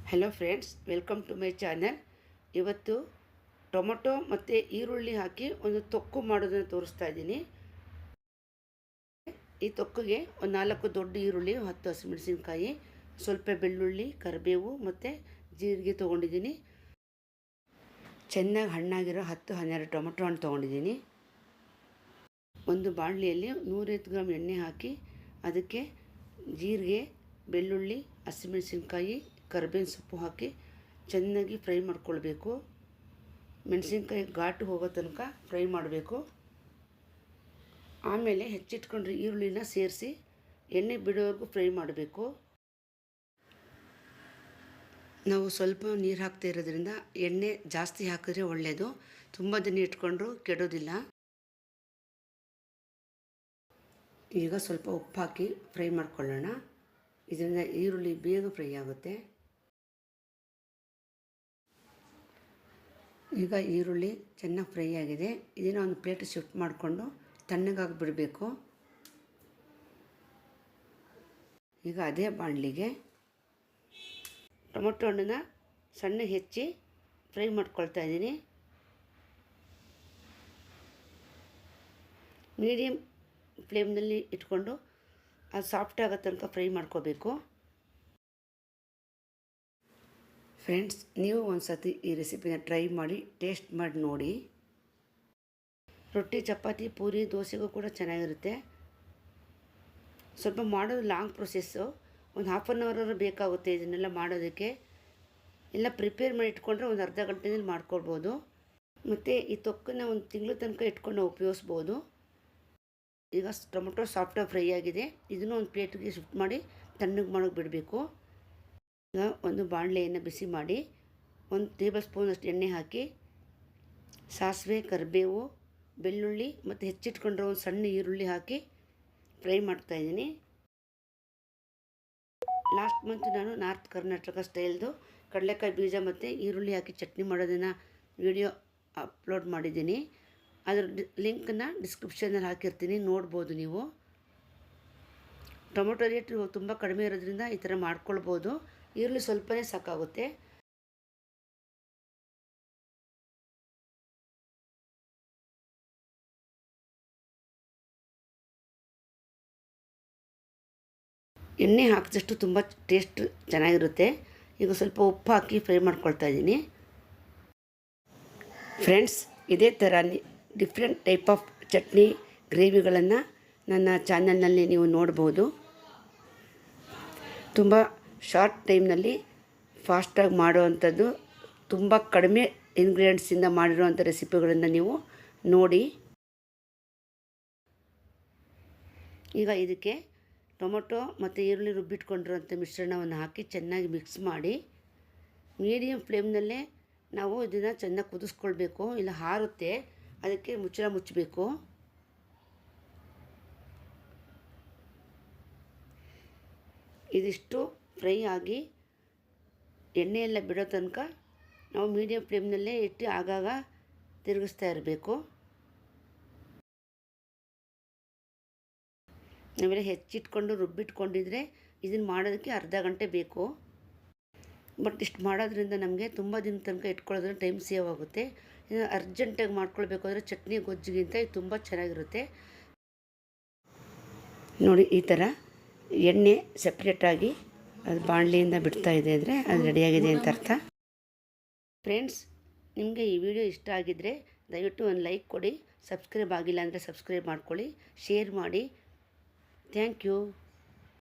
Hello friends, welcome to my channel. ಇವತ್ತು tomato ಮತ್ತು ಈರುಳ್ಳಿ ಹಾಕಿ ಒಂದು ತೊಕ್ಕು ಮಾಡೋದನ್ನು ತೋರಿಸ್ತಾ ಇದ್ದೀನಿ. ಈ ತೊಕ್ಕಿಗೆ ಒಂದು 4 ದೊಡ್ಡ ಈರುಳ್ಳಿ, 10 ಹಸಿಮೆಣಸಿನ್ಕಾಯಿ, ಸ್ವಲ್ಪ ಬೆಳ್ಳುಳ್ಳಿ, ಕರಿಬೇವು ಮತ್ತು ಜೀರಿಗೆ ತೊಗೊಂಡಿದ್ದೀನಿ. ಚೆನ್ನಾಗಿ ಹಣ್ಣಾಗಿರೋ 10-12 ಟೊಮೊಟೊ ಹಣ್ಣು ತೊಗೊಂಡಿದ್ದೀನಿ. ಒಂದು ಬಾಣಲಿಯಲ್ಲಿ 150 ಗ್ರಾಮ್ ಎಣ್ಣೆ ಹಾಕಿ ಅದಕ್ಕೆ ಜೀರಿಗೆ, ಬೆಳ್ಳುಳ್ಳಿ, ಹಸಿಮೆಣಸಿನ್ಕಾಯಿ, ಕರಿಬೇವಿನ ಸೊಪ್ಪು ಹಾಕಿ ಚೆನ್ನಾಗಿ ಫ್ರೈ ಮಾಡ್ಕೊಳ್ಬೇಕು. ಮೆಣಸಿನ್ಕಾಯಿ ಘಾಟು ಹೋಗೋ ತನಕ ಫ್ರೈ ಮಾಡಬೇಕು. ಆಮೇಲೆ ಹೆಚ್ಚಿಟ್ಕೊಂಡ್ರೆ ಈರುಳ್ಳಿನ ಸೇರಿಸಿ ಎಣ್ಣೆ ಬಿಡೋವರೆಗೂ ಫ್ರೈ ಮಾಡಬೇಕು. ನಾವು ಸ್ವಲ್ಪ ನೀರು ಹಾಕ್ತಾ ಇರೋದ್ರಿಂದ ಎಣ್ಣೆ ಜಾಸ್ತಿ ಹಾಕಿದ್ರೆ ಒಳ್ಳೆಯದು. ತುಂಬ ದಿನ ಇಟ್ಕೊಂಡ್ರೂ ಕೆಡೋದಿಲ್ಲ. ಈಗ ಸ್ವಲ್ಪ ಉಪ್ಪು ಹಾಕಿ ಫ್ರೈ ಮಾಡ್ಕೊಳ್ಳೋಣ. ಇದರಿಂದ ಈರುಳ್ಳಿ ಬೇಗ ಫ್ರೈ ಆಗುತ್ತೆ. ಈಗ ಈರುಳ್ಳಿ ಚೆನ್ನಾಗಿ ಫ್ರೈ ಆಗಿದೆ. ಇದನ್ನು ಒಂದು ಪ್ಲೇಟ್ ಶಿಫ್ಟ್ ಮಾಡಿಕೊಂಡು ತಣ್ಣಗಾಗಿ ಬಿಡಬೇಕು. ಈಗ ಅದೇ ಬಾಣಲಿಗೆ ಟೊಮೊಟೊ ಹಣ್ಣನ್ನು ಸಣ್ಣ ಹೆಚ್ಚಿ ಫ್ರೈ ಮಾಡ್ಕೊಳ್ತಾ ಇದ್ದೀನಿ. ಮೀಡಿಯಮ್ ಫ್ಲೇಮ್ನಲ್ಲಿ ಇಟ್ಕೊಂಡು ಅದು ಸಾಫ್ಟ್ ಆಗೋ ತನಕ ಫ್ರೈ ಮಾಡ್ಕೋಬೇಕು. ಫ್ರೆಂಡ್ಸ್, ನೀವು ಒಂದು ಸತಿ ಈ ರೆಸಿಪಿನ ಟ್ರೈ ಮಾಡಿ ಟೇಸ್ಟ್ ಮಾಡಿ ನೋಡಿ. ರೊಟ್ಟಿ, ಚಪಾತಿ, ಪೂರಿ, ದೋಸೆಗೂ ಕೂಡ ಚೆನ್ನಾಗಿರುತ್ತೆ. ಸ್ವಲ್ಪ ಮಾಡೋದು ಲಾಂಗ್ ಪ್ರೊಸೆಸ್ಸು. ಒಂದು ಹಾಫ್ ಆನ್ ಅವರ್ ಬೇಕಾಗುತ್ತೆ ಇದನ್ನೆಲ್ಲ ಮಾಡೋದಕ್ಕೆ. ಎಲ್ಲ ಪ್ರಿಪೇರ್ ಮಾಡಿ ಇಟ್ಕೊಂಡ್ರೆ ಒಂದು ಅರ್ಧ ಗಂಟೆಯಲ್ಲಿ ಮಾಡ್ಕೊಳ್ಬೋದು. ಮತ್ತು ಈ ತೊಕ್ಕನ್ನು ಒಂದು ತಿಂಗಳ ತನಕ ಇಟ್ಕೊಂಡು ಉಪಯೋಗಿಸ್ಬೋದು. ಈಗ ಟೊಮೊಟೊ ಸಾಫ್ಟಾಗಿ ಫ್ರೈ ಆಗಿದೆ. ಇದನ್ನು ಒಂದು ಪ್ಲೇಟಿಗೆ ಶಿಫ್ಟ್ ಮಾಡಿ ತಣ್ಣಗೆ ಮಾಡೋಕ್ಕೆ ಬಿಡಬೇಕು. ಈಗ ಒಂದು ಬಾಣಲೆಯನ್ನು ಬಿಸಿ ಮಾಡಿ 1 ಟೇಬಲ್ ಸ್ಪೂನಷ್ಟು ಎಣ್ಣೆ ಹಾಕಿ ಸಾಸಿವೆ, ಕರಿಬೇವು, ಬೆಳ್ಳುಳ್ಳಿ ಮತ್ತು ಹೆಚ್ಚಿಟ್ಕೊಂಡ್ರೆ ಒಂದು ಸಣ್ಣ ಈರುಳ್ಳಿ ಹಾಕಿ ಫ್ರೈ ಮಾಡ್ತಾಯಿದ್ದೀನಿ. ಲಾಸ್ಟ್ ಮಂತ್ ನಾನು ನಾರ್ತ್ ಕರ್ನಾಟಕ ಸ್ಟೈಲ್ದು ಕಡಲೆಕಾಯಿ ಬೀಜ ಮತ್ತು ಈರುಳ್ಳಿ ಹಾಕಿ ಚಟ್ನಿ ಮಾಡೋದನ್ನು ವಿಡಿಯೋ ಅಪ್ಲೋಡ್ ಮಾಡಿದ್ದೀನಿ. ಅದರ ಲಿಂಕನ್ನು ಡಿಸ್ಕ್ರಿಪ್ಷನಲ್ಲಿ ಹಾಕಿರ್ತೀನಿ, ನೋಡ್ಬೋದು ನೀವು. ಟೊಮೊಟೊ ರೇಟ್ ತುಂಬ ಕಡಿಮೆ ಇರೋದ್ರಿಂದ ಈ ಥರ ಮಾಡ್ಕೊಳ್ಬೋದು. ಈರುಳ್ಳಿ ಸ್ವಲ್ಪನೇ ಸಾಕಾಗುತ್ತೆ. ಎಣ್ಣೆ ಹಾಕಿದಷ್ಟು ತುಂಬ ಟೇಸ್ಟ್ ಚೆನ್ನಾಗಿರುತ್ತೆ. ಈಗ ಸ್ವಲ್ಪ ಉಪ್ಪು ಹಾಕಿ ಫ್ರೈ ಮಾಡ್ಕೊಳ್ತಾ ಇದ್ದೀನಿ. ಫ್ರೆಂಡ್ಸ್, ಇದೇ ಥರ ಡಿಫ್ರೆಂಟ್ ಟೈಪ್ ಆಫ್ ಚಟ್ನಿ, ಗ್ರೇವಿಗಳನ್ನು ನನ್ನ ಚಾನಲ್ನಲ್ಲಿ ನೀವು ನೋಡ್ಬೋದು. ತುಂಬ ಶಾರ್ಟ್ ಟೈಮ್ನಲ್ಲಿ ಫಾಸ್ಟಾಗಿ ಮಾಡುವಂಥದ್ದು, ತುಂಬ ಕಡಿಮೆ ಇಂಗ್ರೀಡಿಯೆಂಟ್ಸಿಂದ ಮಾಡಿರುವಂಥ ರೆಸಿಪಿಗಳನ್ನು ನೀವು ನೋಡಿ. ಈಗ ಇದಕ್ಕೆ ಟೊಮೊಟೊ ಮತ್ತು ಈರುಳ್ಳಿ ರುಬ್ಬಿಟ್ಕೊಂಡಿರುವಂಥ ಮಿಶ್ರಣವನ್ನು ಹಾಕಿ ಚೆನ್ನಾಗಿ ಮಿಕ್ಸ್ ಮಾಡಿ ಮೀಡಿಯಮ್ ಫ್ಲೇಮ್ನಲ್ಲೇ ನಾವು ಇದನ್ನು ಚೆನ್ನಾಗಿ ಕುದಿಸ್ಕೊಳ್ಬೇಕು, ಇಲ್ಲ ಹಾರುತ್ತೆ. ಅದಕ್ಕೆ ಮುಚ್ಚಳ ಮುಚ್ಚಬೇಕು. ಇದಿಷ್ಟು ಫ್ರೈ ಆಗಿ ಎಣ್ಣೆಯೆಲ್ಲ ಬಿಡೋ ತನಕ ನಾವು ಮೀಡಿಯಮ್ ಫ್ಲೇಮ್ನಲ್ಲೇ ಇಟ್ಟು ಆಗಾಗ ತಿರುಗಿಸ್ತಾ ಇರಬೇಕು. ಆಮೇಲೆ ಹೆಚ್ಚಿಟ್ಕೊಂಡು ರುಬ್ಬಿಟ್ಕೊಂಡಿದ್ರೆ ಇದನ್ನು ಮಾಡೋದಕ್ಕೆ ಅರ್ಧ ಗಂಟೆ ಬೇಕು. ಬಟ್ ಇಷ್ಟು ಮಾಡೋದ್ರಿಂದ ನಮಗೆ ತುಂಬ ದಿನ ತನಕ ಇಟ್ಕೊಳ್ಳೋದ್ರಿಂದ ಟೈಮ್ ಸೇವ್ ಆಗುತ್ತೆ. ಇದನ್ನು ಅರ್ಜೆಂಟಾಗಿ ಮಾಡ್ಕೊಳ್ಬೇಕು ಅಂದರೆ ಚಟ್ನಿ ಗೊಜ್ಜಿಗಿಂತ ಇದು ತುಂಬ ಚೆನ್ನಾಗಿರುತ್ತೆ. ನೋಡಿ, ಈ ಥರ ಎಣ್ಣೆ ಸಪ್ರೇಟಾಗಿ ಅದು ಬಾಣಲಿಯಿಂದ ಬಿಡ್ತಾ ಇದೆ ಅಂದರೆ ಅದು ರೆಡಿಯಾಗಿದೆ ಅಂತ ಅರ್ಥ. ಫ್ರೆಂಡ್ಸ್, ನಿಮಗೆ ಈ ವಿಡಿಯೋ ಇಷ್ಟ ಆಗಿದ್ದರೆ ದಯವಿಟ್ಟು ಒಂದು ಲೈಕ್ ಕೊಡಿ. ಸಬ್ಸ್ಕ್ರೈಬ್ ಆಗಿಲ್ಲ ಅಂದರೆ ಸಬ್ಸ್ಕ್ರೈಬ್ ಮಾಡ್ಕೊಳ್ಳಿ, ಶೇರ್ ಮಾಡಿ. Thank you.